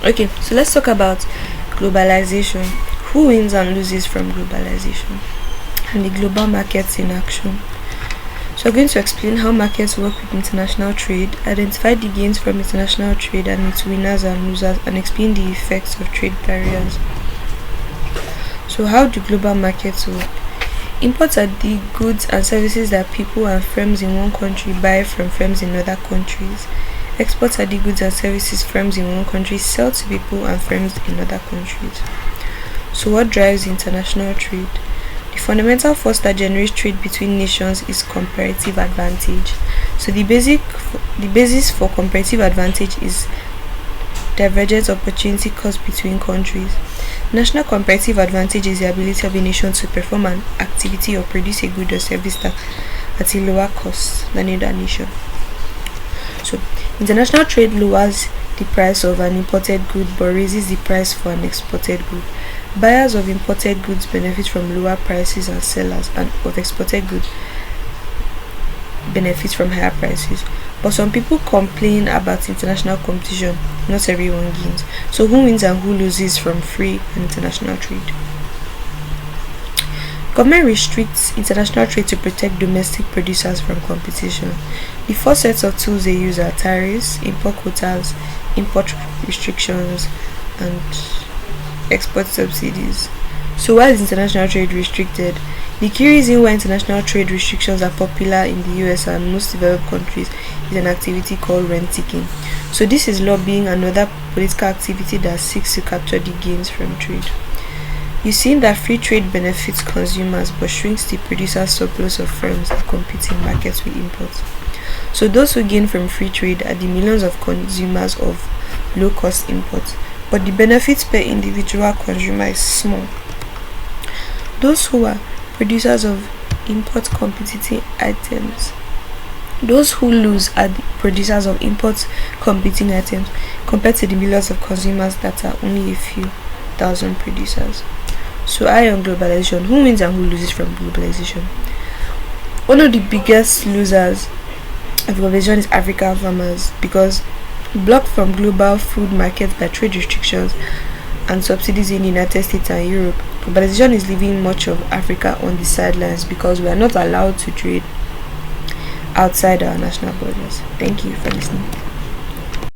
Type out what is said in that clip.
Okay, so let's talk about globalization. Who wins and loses from globalization? And the global markets in action. So, I'm going to explain how markets work with international trade, identify the gains from international trade and its winners and losers, and explain the effects of trade barriers. So, how do global markets work? Imports are the goods and services that people and firms in one country buy from firms in other countries. Exports are the goods and services firms in one country sell to people and firms in other countries. So, what drives international trade? The fundamental force that generates trade between nations is comparative advantage. So, the basis for comparative advantage is divergent opportunity cost between countries. National comparative advantage is the ability of a nation to perform an activity or produce a good or service that at a lower cost than another nation. So, international trade lowers the price of an imported good but raises the price for an exported good. Buyers of imported goods benefit from lower prices and sellers and of exported goods benefit from higher prices. But some people complain about international competition. Not everyone gains. So who wins and who loses from free and international trade? Government restricts international trade to protect domestic producers from competition. The four sets of tools they use are tariffs, import quotas, import restrictions, and export subsidies. So why is international trade restricted? The key reason why international trade restrictions are popular in the US and most developed countries is an activity called rent-seeking. So this is lobbying, another political activity that seeks to capture the gains from trade. You've seen that free trade benefits consumers but shrinks the producer's surplus of firms that compete in markets with imports. So those who gain from free trade are the millions of consumers of low-cost imports, but the benefits per individual consumer is small. Those who are producers of import competing items. Those who lose are the producers of import competing items compared to the millions of consumers that are only a few thousand producers. So I on globalization, who wins and who loses from globalization? One of the biggest losers of globalization is African farmers because blocked from global food markets by trade restrictions and subsidies in the United States and Europe, globalization is leaving much of Africa on the sidelines because we are not allowed to trade outside our national borders. Thank you for listening.